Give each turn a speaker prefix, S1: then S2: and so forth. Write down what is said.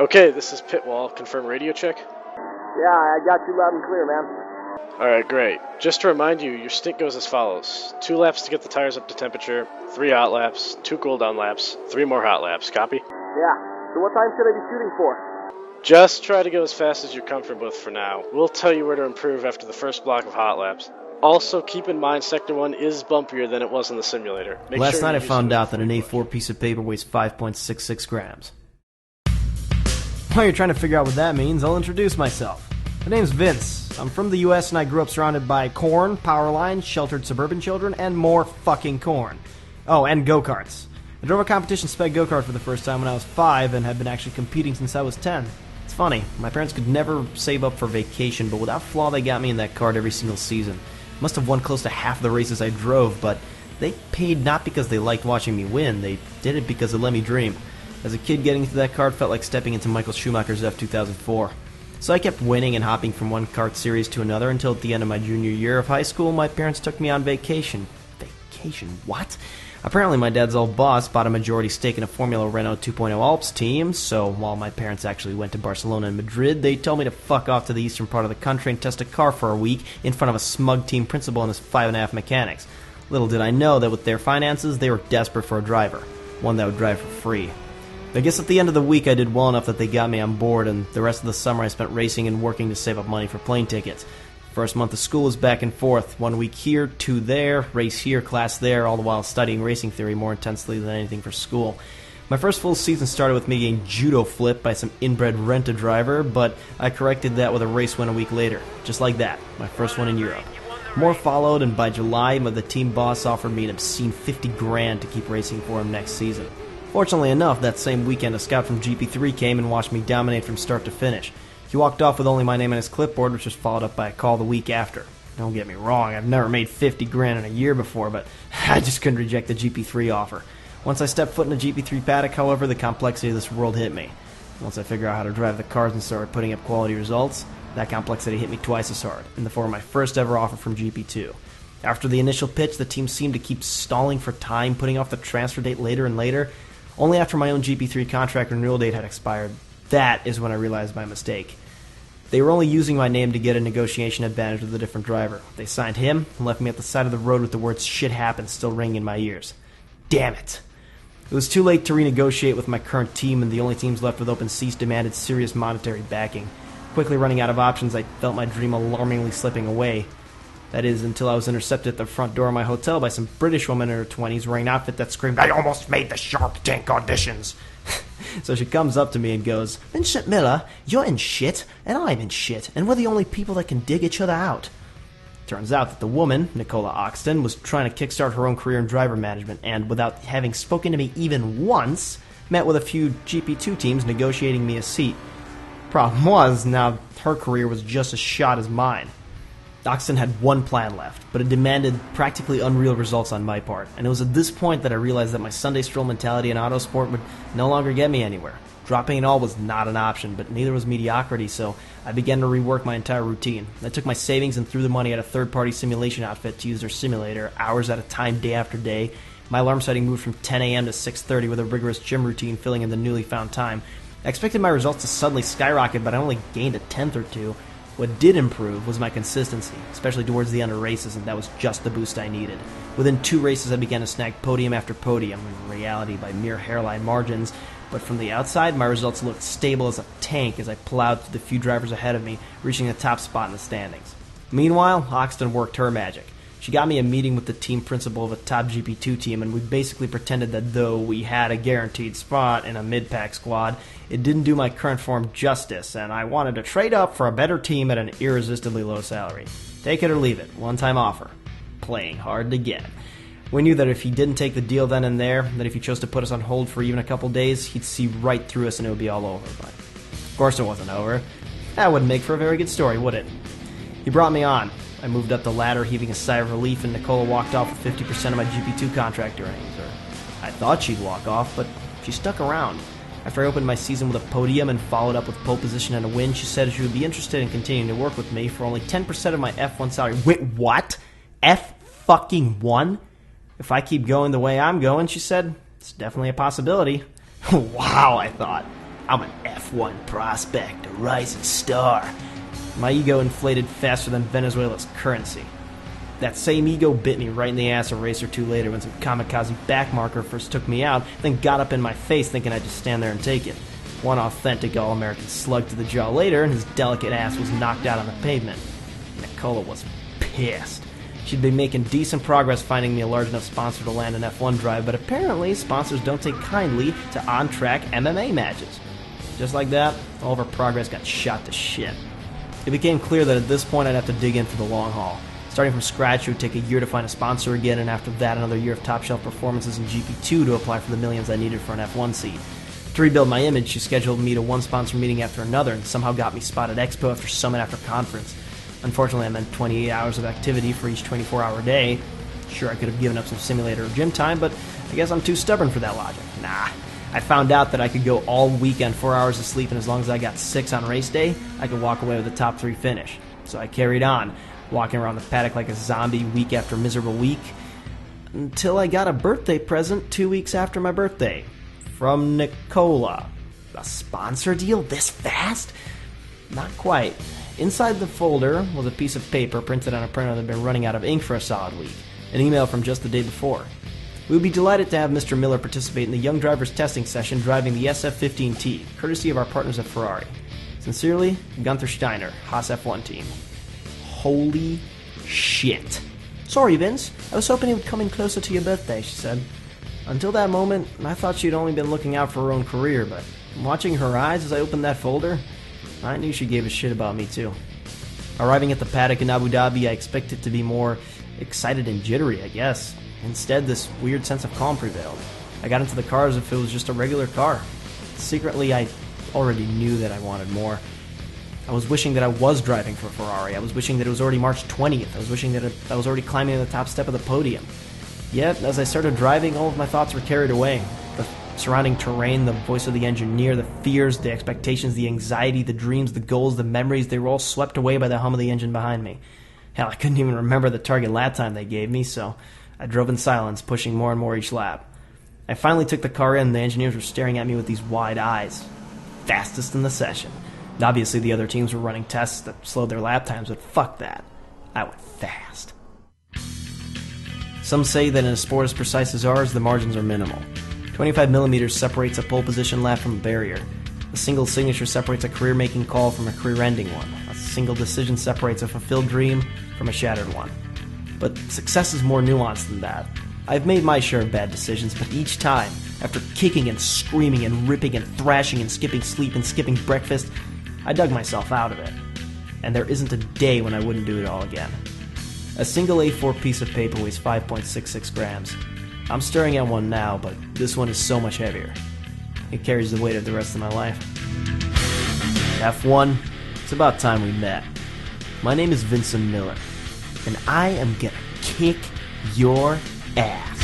S1: Okay, this is Pitwall. Confirm radio check.
S2: Yeah, I got you loud and clear, man.
S1: Alright, great. Just to remind you, your stint goes as follows. 2 laps to get the tires up to temperature, 3 hot laps, 2 cool down laps, 3 more hot laps. Copy?
S2: Yeah, so what time should I be shooting for?
S1: Just try to go as fast as you're comfortable with for now. We'll tell you where to improve after the first block of hot laps. Also, keep in mind Sector 1 is bumpier than it was in the simulator.
S3: Last night I found out that an A4 piece of paper weighs 5.66 grams. While you're trying to figure out what that means, I'll introduce myself. My name's Vince. I'm from the US and I grew up surrounded by corn, power lines, sheltered suburban children, and more fucking corn. Oh, and go-karts. I drove a competition spec go-kart for the first time when I was 5 and have been actually competing since I was 10. It's funny, my parents could never save up for vacation, but without flaw they got me in that kart every single season. Must have won close to half the races I drove, but they paid not because they liked watching me win, they did it because it let me dream. As a kid, getting into that kart felt like stepping into Michael Schumacher's F2004. So I kept winning and hopping from one kart series to another until at the end of my junior year of high school, my parents took me on vacation. Vacation? What? Apparently my dad's old boss bought a majority stake in a Formula Renault 2.0 Alps team, so while my parents actually went to Barcelona and Madrid, they told me to fuck off to the eastern part of the country and test a car for a week in front of a smug team principal and his 5.5 mechanics. Little did I know that with their finances, they were desperate for a driver, one that would drive for free. I guess at the end of the week I did well enough that they got me on board, and the rest of the summer I spent racing and working to save up money for plane tickets. First month of school was back and forth, 1 week here, 2 there, race here, class there, all the while studying racing theory more intensely than anything for school. My first full season started with me getting judo flipped by some inbred rent-a-driver, but I corrected that with a race win a week later. Just like that, my first one in Europe. More followed, and by July, the team boss offered me an obscene $50,000 to keep racing for him next season. Fortunately enough, that same weekend a scout from GP3 came and watched me dominate from start to finish. He walked off with only my name on his clipboard, which was followed up by a call the week after. Don't get me wrong, I've never made $50,000 in a year before, but I just couldn't reject the GP3 offer. Once I stepped foot in a GP3 paddock, however, the complexity of this world hit me. Once I figured out how to drive the cars and started putting up quality results, that complexity hit me twice as hard, in the form of my first ever offer from GP2. After the initial pitch, the team seemed to keep stalling for time, putting off the transfer date later and later. Only after my own GP3 contract renewal date had expired, that is when I realized my mistake. They were only using my name to get a negotiation advantage with a different driver. They signed him and left me at the side of the road with the words "shit happens" still ringing in my ears. Damn it. It was too late to renegotiate with my current team, and the only teams left with open seats demanded serious monetary backing. Quickly running out of options, I felt my dream alarmingly slipping away. That is, until I was intercepted at the front door of my hotel by some British woman in her 20s wearing an outfit that screamed, "I almost made the Shark Tank auditions." So she comes up to me and goes, "Vincent Miller, you're in shit, and I'm in shit, and we're the only people that can dig each other out." Turns out that the woman, Nicola Oxton, was trying to kickstart her own career in driver management, and without having spoken to me even once, met with a few GP2 teams negotiating me a seat. Problem was, now her career was just as shot as mine. Oxton had one plan left, but it demanded practically unreal results on my part, and it was at this point that I realized that my Sunday stroll mentality in autosport would no longer get me anywhere. Dropping it all was not an option, but neither was mediocrity, so I began to rework my entire routine. I took my savings and threw the money at a third-party simulation outfit to use their simulator, hours at a time, day after day. My alarm setting moved from 10 a.m. to 6:30 with a rigorous gym routine filling in the newly found time. I expected my results to suddenly skyrocket, but I only gained a tenth or two. What did improve was my consistency, especially towards the end of races, and that was just the boost I needed. Within 2 races, I began to snag podium after podium, in reality by mere hairline margins, but from the outside, my results looked stable as a tank as I plowed through the few drivers ahead of me, reaching the top spot in the standings. Meanwhile, Oxton worked her magic. She got me a meeting with the team principal of a top GP2 team, and we basically pretended that though we had a guaranteed spot in a mid-pack squad, it didn't do my current form justice, and I wanted to trade up for a better team at an irresistibly low salary. Take it or leave it, one-time offer. Playing hard to get. We knew that if he didn't take the deal then and there, that if he chose to put us on hold for even a couple days, he'd see right through us and it would be all over. But of course it wasn't over. That wouldn't make for a very good story, would it? He brought me on. I moved up the ladder, heaving a sigh of relief, and Nicola walked off with 50% of my GP2 contract earnings. Or I thought she'd walk off, but she stuck around. After I opened my season with a podium and followed up with pole position and a win, she said she would be interested in continuing to work with me for only 10% of my F1 salary. Wait, what? F-fucking-1? If I keep going the way I'm going, she said, it's definitely a possibility. Wow, I thought. I'm an F1 prospect, a rising star. My ego inflated faster than Venezuela's currency. That same ego bit me right in the ass a race or two later when some kamikaze backmarker first took me out, then got up in my face thinking I'd just stand there and take it. One authentic all-American slug to the jaw later, and his delicate ass was knocked out on the pavement. Nicola was pissed. She'd been making decent progress finding me a large enough sponsor to land an F1 drive, but apparently sponsors don't take kindly to on-track MMA matches. Just like that, all of her progress got shot to shit. It became clear that at this point I'd have to dig in for the long haul. Starting from scratch, it would take a year to find a sponsor again, and after that another year of top-shelf performances in GP2 to apply for the millions I needed for an F1 seat. To rebuild my image, she scheduled me to one sponsor meeting after another and somehow got me spot at Expo after summit after conference. Unfortunately, I meant 28 hours of activity for each 24-hour day. Sure, I could have given up some simulator or gym time, but I guess I'm too stubborn for that logic. Nah. I found out that I could go all weekend 4 hours of sleep, and as long as I got 6 on race day, I could walk away with a top 3 finish. So I carried on, walking around the paddock like a zombie week after miserable week, until I got a birthday present 2 weeks after my birthday. From Nicola. A sponsor deal this fast? Not quite. Inside the folder was a piece of paper printed on a printer that had been running out of ink for a solid week. An email from just the day before. We would be delighted to have Mr. Miller participate in the Young Drivers testing session driving the SF-15T, courtesy of our partners at Ferrari. Sincerely, Gunther Steiner, Haas F1 team. Holy shit. Sorry, Vince. I was hoping it would come in closer to your birthday, she said. Until that moment, I thought she'd only been looking out for her own career, but watching her eyes as I opened that folder, I knew she gave a shit about me too. Arriving at the paddock in Abu Dhabi, I expected to be more excited and jittery, I guess. Instead, this weird sense of calm prevailed. I got into the car as if it was just a regular car. Secretly, I already knew that I wanted more. I was wishing that I was driving for Ferrari. I was wishing that it was already March 20th. I was wishing that I was already climbing to the top step of the podium. Yet, as I started driving, all of my thoughts were carried away. The surrounding terrain, the voice of the engineer, the fears, the expectations, the anxiety, the dreams, the goals, the memories, they were all swept away by the hum of the engine behind me. Hell, I couldn't even remember the target lap time they gave me, so I drove in silence, pushing more and more each lap. I finally took the car in, and the engineers were staring at me with these wide eyes. Fastest in the session. Obviously, the other teams were running tests that slowed their lap times, but fuck that. I went fast. Some say that in a sport as precise as ours, the margins are minimal. 25 millimeters separates a pole position lap from a barrier. A single signature separates a career-making call from a career-ending one. A single decision separates a fulfilled dream from a shattered one. But success is more nuanced than that. I've made my share of bad decisions, but each time, after kicking and screaming and ripping and thrashing and skipping sleep and skipping breakfast, I dug myself out of it. And there isn't a day when I wouldn't do it all again. A single A4 piece of paper weighs 5.66 grams. I'm staring at one now, but this one is so much heavier. It carries the weight of the rest of my life. F1, it's about time we met. My name is Vincent Miller, and I am gonna kick your ass.